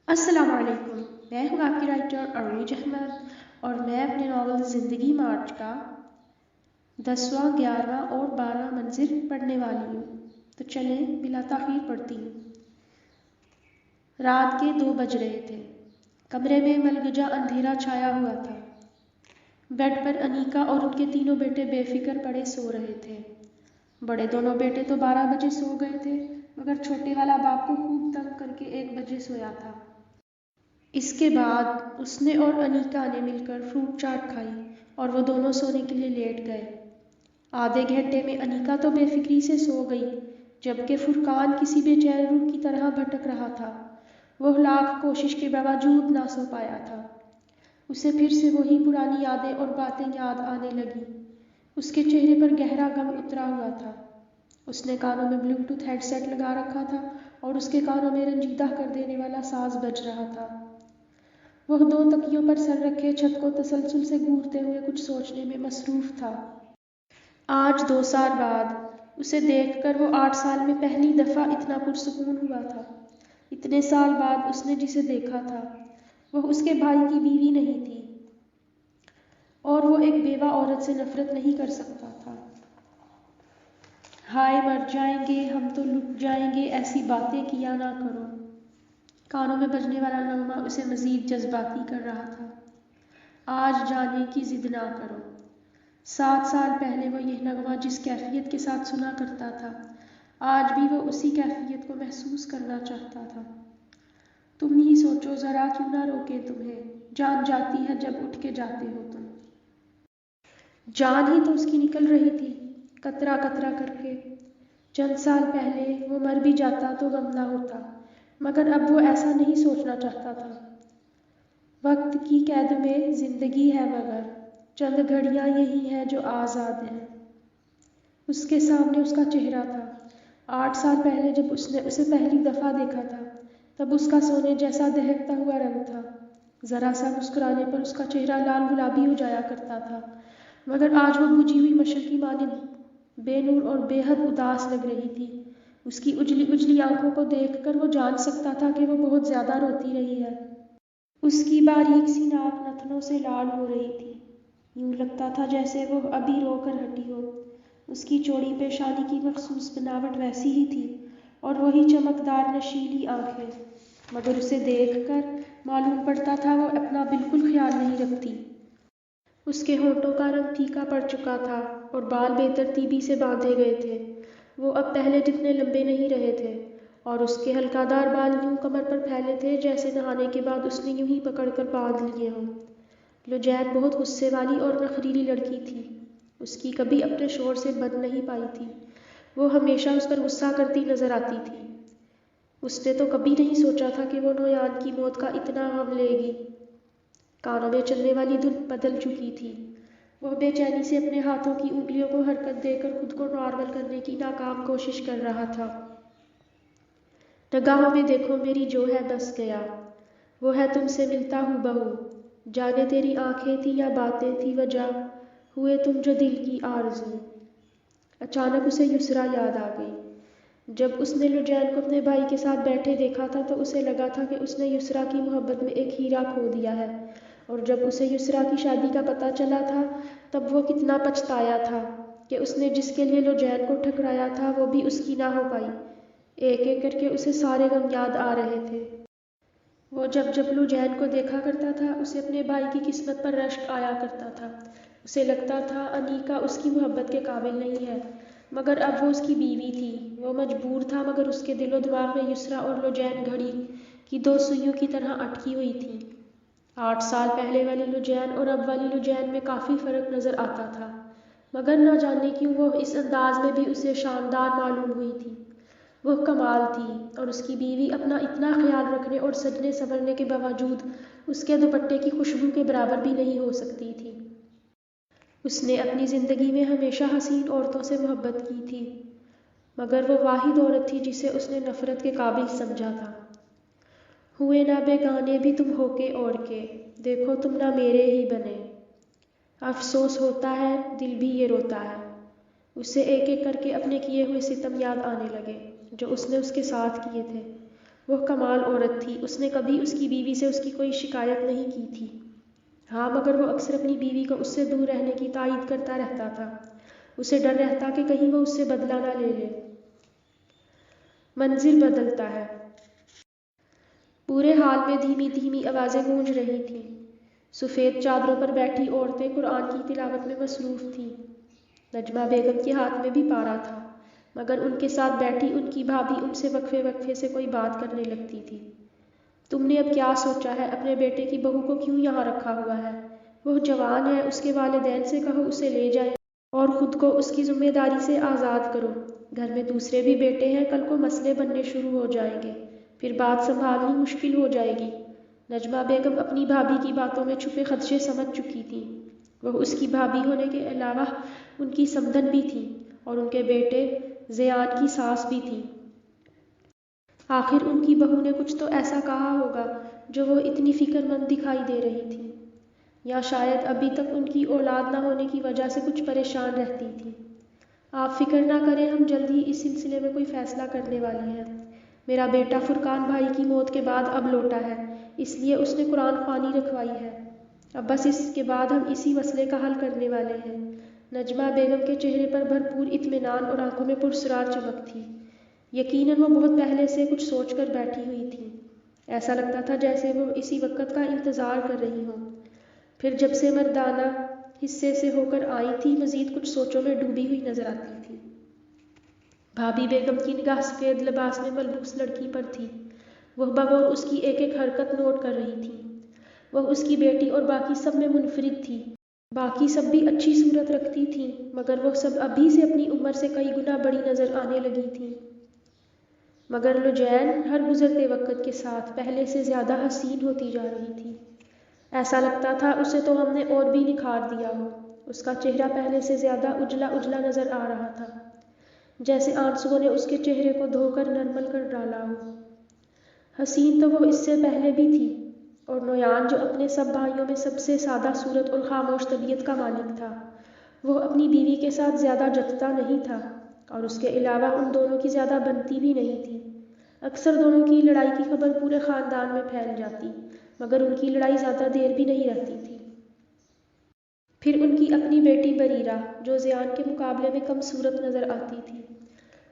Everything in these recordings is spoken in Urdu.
السلام علیکم، میں ہوں آپ کی رائٹر عروج احمد اور میں اپنے ناول زندگی مارچ کا 10واں 11واں اور 12واں منظر پڑھنے والی ہوں۔ تو چلیں بلا تاخیر پڑھتی ہوں۔ رات کے 2 بج رہے تھے۔ کمرے میں ملگجا اندھیرا چھایا ہوا تھا۔ بیڈ پر انیکا اور ان کے تینوں بیٹے بے فکر پڑے سو رہے تھے۔ بڑے دونوں بیٹے تو 12 بجے سو گئے تھے، مگر چھوٹے والا باپ کو خوب تنگ کر کے 1 بجے سویا تھا۔ اس کے بعد اس نے اور انیکا نے مل کر فروٹ چاٹ کھائی اور وہ دونوں سونے کے لیے لیٹ گئے۔ آدھے گھنٹے میں انیکا تو بے فکری سے سو گئی، جبکہ فرقان کسی بے چین روح کی طرح بھٹک رہا تھا۔ وہ لاکھ کوشش کے باوجود نہ سو پایا تھا۔ اسے پھر سے وہی پرانی یادیں اور باتیں یاد آنے لگیں۔ اس کے چہرے پر گہرا غم اترا ہوا تھا۔ اس نے کانوں میں بلوٹوتھ ہیڈ سیٹ لگا رکھا تھا اور اس کے کانوں میں رنجیدہ کر دینے والا ساز بج رہا تھا۔ وہ 2 تکیوں پر سر رکھے چھت کو تسلسل سے گھورتے ہوئے کچھ سوچنے میں مصروف تھا۔ آج 2 سال بعد اسے دیکھ کر وہ 8 سال میں پہلی دفعہ اتنا پرسکون ہوا تھا۔ اتنے سال بعد اس نے جسے دیکھا تھا وہ اس کے بھائی کی بیوی نہیں تھی، اور وہ ایک بیوہ عورت سے نفرت نہیں کر سکتا تھا۔ ہائے مر جائیں گے ہم تو لٹ جائیں گے ایسی باتیں کیا نہ کرو۔ کانوں میں بجنے والا نغمہ اسے مزید جذباتی کر رہا تھا۔ آج جانے کی ضد نہ کرو۔ 7 سال پہلے وہ یہ نغمہ جس کیفیت کے ساتھ سنا کرتا تھا، آج بھی وہ اسی کیفیت کو محسوس کرنا چاہتا تھا۔ تم ہی سوچو ذرا کیوں نہ روکے تمہیں، جان جاتی ہے جب اٹھ کے جاتے ہو تم۔ جان ہی تو اس کی نکل رہی تھی قطرہ قطرہ کر کے۔ چند سال پہلے وہ مر بھی جاتا تو غم نہ ہوتا، مگر اب وہ ایسا نہیں سوچنا چاہتا تھا۔ وقت کی قید میں زندگی ہے مگر چند گھڑیاں یہی ہیں جو آزاد ہیں۔ اس کے سامنے اس کا چہرہ تھا۔ 8 سال پہلے جب اس نے اسے پہلی دفعہ دیکھا تھا، تب اس کا سونے جیسا دہکتا ہوا رنگ تھا۔ ذرا سا مسکرانے پر اس کا چہرہ لال گلابی ہو جایا کرتا تھا، مگر آج وہ بجھی ہوئی مشعل کی مانند بے نور اور بے حد اداس لگ رہی تھی۔ اس کی اجلی اجلی آنکھوں کو دیکھ کر وہ جان سکتا تھا کہ وہ بہت زیادہ روتی رہی ہے۔ اس کی باریک سی ناک نتنوں سے لال ہو رہی تھی، یوں لگتا تھا جیسے وہ ابھی رو کر ہٹی ہو۔ اس کی چوڑی پیشانی کی مخصوص بناوٹ ویسی ہی تھی اور وہی چمکدار نشیلی آنکھیں، مگر اسے دیکھ کر معلوم پڑتا تھا وہ اپنا بالکل خیال نہیں رکھتی۔ اس کے ہونٹوں کا رنگ پھیکا پڑ چکا تھا اور بال بے ترتیبی سے باندھے گئے تھے۔ وہ اب پہلے جتنے لمبے نہیں رہے تھے اور اس کے حلقہ دار بال یوں کمر پر پھیلے تھے جیسے نہانے کے بعد اس نے یوں ہی پکڑ کر باندھ لیے ہوں۔ لجین بہت غصے والی اور نخریلی لڑکی تھی۔ اس کی کبھی اپنے شوہر سے بن نہیں پائی تھی۔ وہ ہمیشہ اس پر غصہ کرتی نظر آتی تھی۔ اس نے تو کبھی نہیں سوچا تھا کہ وہ نویان کی موت کا اتنا غم لے گی۔ کانوں میں چلنے والی دھن بدل چکی تھی۔ وہ بے چینی سے اپنے ہاتھوں کی انگلیوں کو حرکت دے کر خود کو نارمل کرنے کی ناکام کوشش کر رہا تھا۔ نگاہوں میں دیکھو میری جو ہے بس گیا، وہ ہے تم سے ملتا ہو بہو، جانے تیری آنکھیں تھی یا باتیں تھی وجہ، ہوئے تم جو دل کی آرزو۔ اچانک اسے یسریٰ یاد آ گئی۔ جب اس نے لجین کو اپنے بھائی کے ساتھ بیٹھے دیکھا تھا تو اسے لگا تھا کہ اس نے یسریٰ کی محبت میں ایک ہیرا کھو دیا ہے، اور جب اسے یسریٰ کی شادی کا پتہ چلا تھا تب وہ کتنا پچھتایا تھا کہ اس نے جس کے لیے لجین کو ٹھکرایا تھا وہ بھی اس کی نہ ہو پائی۔ ایک ایک کر کے اسے سارے غم یاد آ رہے تھے۔ وہ جب جب لجین کو دیکھا کرتا تھا اسے اپنے بھائی کی قسمت پر رشک آیا کرتا تھا۔ اسے لگتا تھا انیکا اس کی محبت کے قابل نہیں ہے، مگر اب وہ اس کی بیوی تھی۔ وہ مجبور تھا، مگر اس کے دل و دماغ میں یسریٰ اور لجین گھڑی کی 2 سوئیوں کی طرح اٹکی ہوئی تھیں۔ 8 سال پہلے والی لجین اور اب والی لجین میں کافی فرق نظر آتا تھا، مگر نہ جانے کیوں وہ اس انداز میں بھی اسے شاندار معلوم ہوئی تھی۔ وہ کمال تھی اور اس کی بیوی اپنا اتنا خیال رکھنے اور سجنے سنورنے کے باوجود اس کے دوپٹے کی خوشبو کے برابر بھی نہیں ہو سکتی تھی۔ اس نے اپنی زندگی میں ہمیشہ حسین عورتوں سے محبت کی تھی، مگر وہ واحد عورت تھی جسے اس نے نفرت کے قابل سمجھا تھا۔ ہوئے نہ بیگانے بھی تم ہو کے اور کے، دیکھو تم نہ میرے ہی بنے، افسوس ہوتا ہے دل بھی یہ روتا ہے۔ اسے ایک ایک کر کے اپنے کیے ہوئے ستم یاد آنے لگے جو اس نے اس کے ساتھ کیے تھے۔ وہ کمال عورت تھی، اس نے کبھی اس کی بیوی سے اس کی کوئی شکایت نہیں کی تھی۔ ہاں، مگر وہ اکثر اپنی بیوی کو اس سے دور رہنے کی تائید کرتا رہتا تھا۔ اسے ڈر رہتا کہ کہیں وہ اس سے بدلہ نہ لے لے۔ منظر بدلتا ہے۔ پورے حال میں دھیمی دھیمی آوازیں گونج رہی تھیں۔ سفید چادروں پر بیٹھی عورتیں قرآن کی تلاوت میں مصروف تھیں۔ نجمہ بیگم کے ہاتھ میں بھی پارا تھا، مگر ان کے ساتھ بیٹھی ان کی بھابھی ان سے وقفے وقفے سے کوئی بات کرنے لگتی تھی۔ تم نے اب کیا سوچا ہے؟ اپنے بیٹے کی بہو کو کیوں یہاں رکھا ہوا ہے؟ وہ جوان ہے، اس کے والدین سے کہو اسے لے جائیں اور خود کو اس کی ذمہ داری سے آزاد کرو۔ گھر میں دوسرے بھی بیٹے ہیں، کل کو مسئلے بننے شروع ہو جائیں گے، پھر بات سنبھالنی مشکل ہو جائے گی۔ نجمہ بیگم اپنی بھابھی کی باتوں میں چھپے خدشے سمجھ چکی تھی۔ وہ اس کی بھابھی ہونے کے علاوہ ان کی سمدن بھی تھی اور ان کے بیٹے زیان کی ساس بھی تھی۔ آخر ان کی بہو نے کچھ تو ایسا کہا ہوگا جو وہ اتنی فکر مند دکھائی دے رہی تھی، یا شاید ابھی تک ان کی اولاد نہ ہونے کی وجہ سے کچھ پریشان رہتی تھی۔ آپ فکر نہ کریں، ہم جلد ہی اس سلسلے میں کوئی فیصلہ کرنے والے ہیں۔ میرا بیٹا فرقان بھائی کی موت کے بعد اب لوٹا ہے، اس لیے اس نے قرآن خوانی رکھوائی ہے۔ اب بس اس کے بعد ہم اسی مسئلے کا حل کرنے والے ہیں۔ نجمہ بیگم کے چہرے پر بھرپور اطمینان اور آنکھوں میں پرسرار چمک تھی۔ یقیناً وہ بہت پہلے سے کچھ سوچ کر بیٹھی ہوئی تھی۔ ایسا لگتا تھا جیسے وہ اسی وقت کا انتظار کر رہی ہوں۔ پھر جب سے مردانہ حصے سے ہو کر آئی تھی، مزید کچھ سوچوں میں ڈوبی ہوئی نظر آتی تھی۔ بھابھی بیگم کی نگاہ سفید لباس میں ملبوس لڑکی پر تھی۔ وہ بغور اس کی ایک ایک حرکت نوٹ کر رہی تھی۔ وہ اس کی بیٹی اور باقی سب میں منفرد تھی۔ باقی سب بھی اچھی صورت رکھتی تھیں، مگر وہ سب ابھی سے اپنی عمر سے کئی گنا بڑی نظر آنے لگی تھیں۔ مگر لجین ہر گزرتے وقت کے ساتھ پہلے سے زیادہ حسین ہوتی جا رہی تھی۔ ایسا لگتا تھا اسے تو ہم نے اور بھی نکھار دیا ہو۔ اس کا چہرہ پہلے سے زیادہ اجلا اجلا نظر آ رہا تھا، جیسے آنسوؤں نے اس کے چہرے کو دھو کر نرمل کر ڈالا ہو۔ حسین تو وہ اس سے پہلے بھی تھی، اور نویان جو اپنے سب بھائیوں میں سب سے سادہ صورت اور خاموش طبیعت کا مالک تھا، وہ اپنی بیوی کے ساتھ زیادہ جتتا نہیں تھا، اور اس کے علاوہ ان دونوں کی زیادہ بنتی بھی نہیں تھی۔ اکثر دونوں کی لڑائی کی خبر پورے خاندان میں پھیل جاتی، مگر ان کی لڑائی زیادہ دیر بھی نہیں رہتی تھی۔ پھر ان کی اپنی بیٹی بریرہ، جو زیان کے مقابلے میں کم صورت نظر آتی تھی،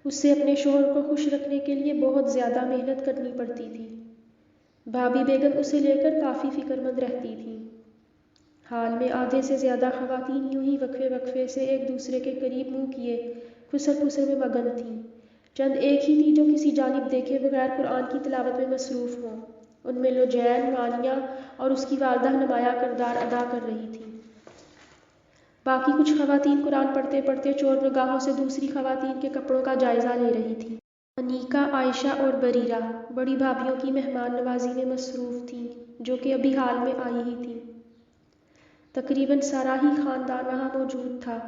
اس سے اپنے شوہر کو خوش رکھنے کے لیے بہت زیادہ محنت کرنی پڑتی تھی۔ بھابھی بیگم اسے لے کر کافی فکر مند رہتی تھیں۔ حال میں آدھے سے زیادہ خواتین یوں ہی وقفے وقفے سے ایک دوسرے کے قریب منہ کیے خسر پھسر میں مگن تھیں۔ چند ایک ہی تھی جو کسی جانب دیکھے بغیر قرآن کی تلاوت میں مصروف ہوں۔ ان میں لجین، مانیہ اور اس کی والدہ نمایاں کردار ادا کر رہی تھیں۔ باقی کچھ خواتین قرآن پڑھتے پڑھتے چور نگاہوں سے دوسری خواتین کے کپڑوں کا جائزہ لے رہی تھیں۔ انیکا، عائشہ اور بریرہ بڑی بھابھیوں کی مہمان نوازی میں مصروف تھیں، جو کہ ابھی حال میں آئی ہی تھیں۔ تقریباً سارا ہی خاندان وہاں موجود تھا۔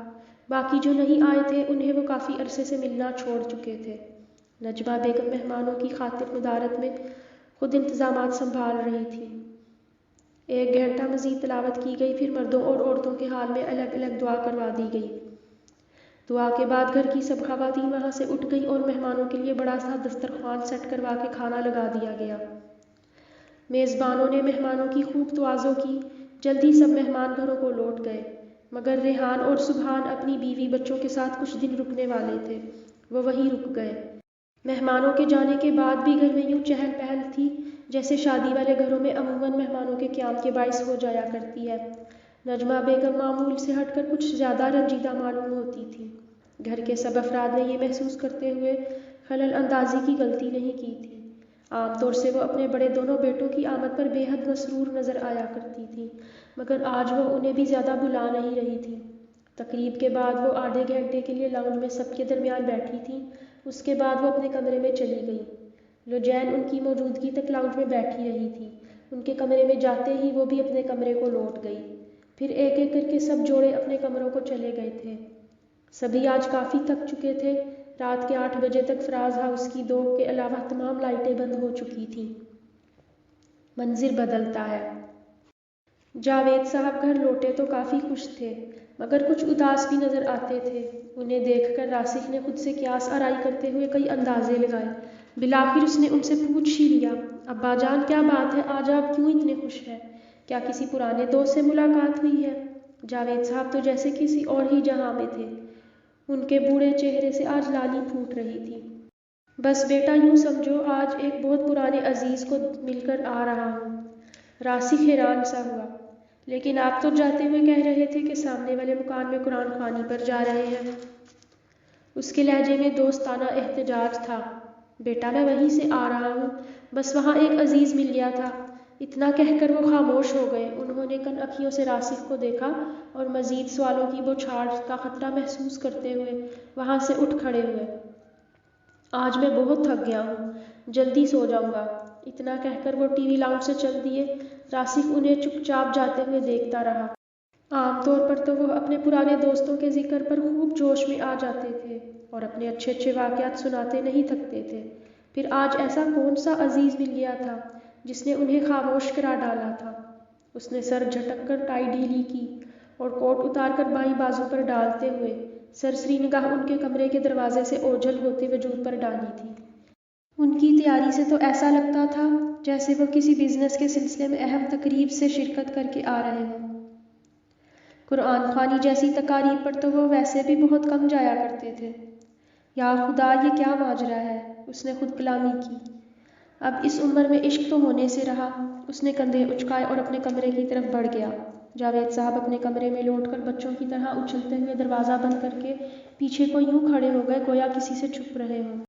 باقی جو نہیں آئے تھے انہیں وہ کافی عرصے سے ملنا چھوڑ چکے تھے۔ نجمہ بیگم مہمانوں کی خاطر مدارت میں خود انتظامات سنبھال رہی تھی۔ 1 گھنٹہ مزید تلاوت کی گئی، پھر مردوں اور عورتوں کے حال میں الگ الگ دعا کروا دی گئی۔ دعا کے بعد گھر کی سب خواتین وہاں سے اٹھ گئیں اور مہمانوں کے لیے بڑا سا دسترخوان سیٹ کروا کے کھانا لگا دیا گیا۔ میزبانوں نے مہمانوں کی خوب توازو کی۔ جلدی سب مہمان گھروں کو لوٹ گئے، مگر ریحان اور سبحان اپنی بیوی بچوں کے ساتھ کچھ دن رکنے والے تھے، وہ وہیں رک گئے۔ مہمانوں کے جانے کے بعد بھی گھر میں یوں چہل پہل تھی جیسے شادی والے گھروں میں عموماً مہمانوں کے قیام کے باعث ہو جایا کرتی ہے۔ نجمہ بیگم معمول سے ہٹ کر کچھ زیادہ رنجیدہ معلوم ہوتی تھی۔ گھر کے سب افراد نے یہ محسوس کرتے ہوئے خلل اندازی کی غلطی نہیں کی تھی۔ عام طور سے وہ اپنے بڑے دونوں بیٹوں کی آمد پر بے حد مسرور نظر آیا کرتی تھی، مگر آج وہ انہیں بھی زیادہ بھلا نہیں رہی تھی۔ تقریب کے بعد وہ آدھے گھنٹے کے لیے لاؤنج میں سب کے درمیان بیٹھی تھیں، اس کے بعد وہ اپنے کمرے میں چلی گئیں۔ لجین ان کی موجودگی تک لاؤنج میں بیٹھی رہی تھی۔ ان کے کمرے میں جاتے ہی وہ بھی اپنے کمرے کو لوٹ گئی۔ پھر ایک ایک کر کے سب جوڑے اپنے کمروں کو چلے گئے تھے۔ سبھی آج کافی تھک چکے تھے۔ رات کے 8 بجے تک فراز ہاؤس کی 2 کے علاوہ تمام لائٹیں بند ہو چکی تھیں۔ منظر بدلتا ہے۔ جاوید صاحب گھر لوٹے تو کافی خوش تھے، مگر کچھ اداس بھی نظر آتے تھے۔ انہیں دیکھ کر راسخ نے خود سے قیاس آرائی کرتے ہوئے کئی اندازے لگائے۔ بالآخر اس نے ان سے پوچھ ہی لیا، ابا جان کیا بات ہے، آج آپ کیوں اتنے خوش ہیں؟ کیا کسی پرانے دوست سے ملاقات ہوئی ہے؟ جاوید صاحب تو جیسے کسی اور ہی جہاں میں تھے، ان کے بوڑھے چہرے سے آج لالی پھوٹ رہی تھی۔ بس بیٹا یوں سمجھو آج ایک بہت پرانے عزیز کو مل کر آ رہا ہوں۔ راسخ حیران سا ہوا، لیکن آپ تو جاتے ہوئے کہہ رہے تھے کہ سامنے والے مکان میں قرآن خوانی پر جا رہے ہیں۔ اس کے لہجے میں دوستانہ احتجاج تھا۔ بیٹا میں وہیں سے آ رہا ہوں، بس وہاں ایک عزیز مل گیا تھا۔ اتنا کہہ کر وہ خاموش ہو گئے۔ انہوں نے کن اکھیوں سے راسخ کو دیکھا اور مزید سوالوں کی بوچھاڑ کا خطرہ محسوس کرتے ہوئے وہاں سے اٹھ کھڑے ہوئے۔ آج میں بہت تھک گیا ہوں، جلدی سو جاؤں گا۔ اتنا کہہ کر وہ ٹی وی لاؤنج سے چل دیے۔ راسخ انہیں چپ چاپ جاتے ہوئے دیکھتا رہا۔ عام طور پر تو وہ اپنے پرانے دوستوں کے ذکر پر خوب جوش میں آ جاتے تھے اور اپنے اچھے اچھے واقعات سناتے نہیں تھکتے تھے، پھر آج ایسا کون سا عزیز مل گیا تھا جس نے انہیں خاموش کرا ڈالا تھا؟ اس نے سر جھٹک کر ٹائی ڈھیلی کی اور کوٹ اتار کر بائیں بازو پر ڈالتے ہوئے سرسری نگاہ ان کے کمرے کے دروازے سے اوجھل ہوتے وجود پر ڈالی تھی۔ ان کی تیاری سے تو ایسا لگتا تھا جیسے وہ کسی بزنس کے سلسلے میں اہم تقریب سے شرکت کر کے آ رہے ہوں۔ قرآن خوانی جیسی تقاریب پر تو وہ ویسے بھی بہت کم جایا کرتے تھے۔ یا خدا، یہ کیا ماجرا ہے؟ اس نے خود کلامی کی۔ اب اس عمر میں عشق تو ہونے سے رہا۔ اس نے کندھے اچکائے اور اپنے کمرے کی طرف بڑھ گیا۔ جاوید صاحب اپنے کمرے میں لوٹ کر بچوں کی طرح اچھلتے ہوئے دروازہ بند کر کے پیچھے کو یوں کھڑے ہو گئے گویا کسی سے چھپ رہے ہوں۔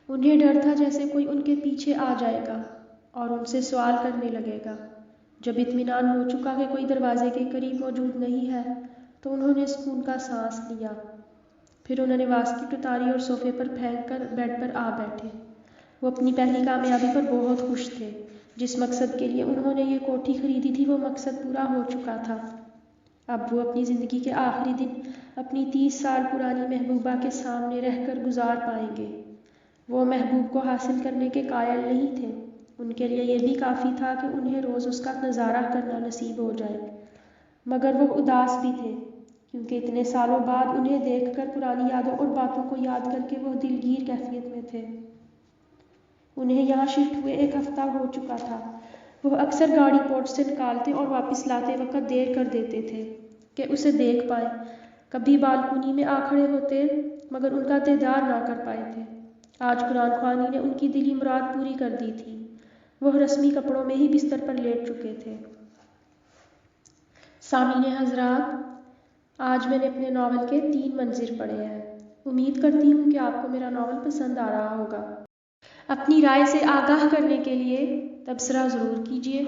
انہیں ڈر تھا جیسے کوئی ان کے پیچھے آ جائے گا اور ان سے سوال کرنے لگے گا۔ جب اطمینان ہو چکا کہ کوئی دروازے کے قریب موجود نہیں ہے تو انہوں نے سکون کا سانس لیا۔ پھر انہوں نے واسکٹ اتاری اور صوفے پر پھینک کر بیڈ پر آ بیٹھے۔ وہ اپنی پہلی کامیابی پر بہت خوش تھے۔ جس مقصد کے لیے انہوں نے یہ کوٹھی خریدی تھی وہ مقصد پورا ہو چکا تھا۔ اب وہ اپنی زندگی کے آخری دن اپنی 30 سال پرانی محبوبہ کے سامنے رہ کر گزار پائیں گے۔ وہ محبوب کو حاصل کرنے کے قائل نہیں تھے، ان کے لیے یہ بھی کافی تھا کہ انہیں روز اس کا نظارہ کرنا نصیب ہو جائے۔ مگر وہ اداس بھی تھے، کیونکہ اتنے سالوں بعد انہیں دیکھ کر پرانی یادوں اور باتوں کو یاد کر کے وہ دلگیر کیفیت میں تھے۔ انہیں یہاں شفٹ ہوئے ایک ہفتہ ہو چکا تھا۔ وہ اکثر گاڑی پورٹ سے نکالتے اور واپس لاتے وقت دیر کر دیتے تھے کہ اسے دیکھ پائیں۔ کبھی بالکونی میں آ کھڑے ہوتے مگر ان کا دیدار نہ کر پائے تھے۔ آج قرآن خوانی نے ان کی دلی مراد پوری کر دی تھی۔ وہ رسمی کپڑوں میں ہی بستر پر لیٹ چکے تھے۔ سامعین حضرات، آج میں نے اپنے ناول کے 3 منظر پڑھے ہیں۔ امید کرتی ہوں کہ آپ کو میرا ناول پسند آ رہا ہوگا۔ اپنی رائے سے آگاہ کرنے کے لیے تبصرہ ضرور کیجیے۔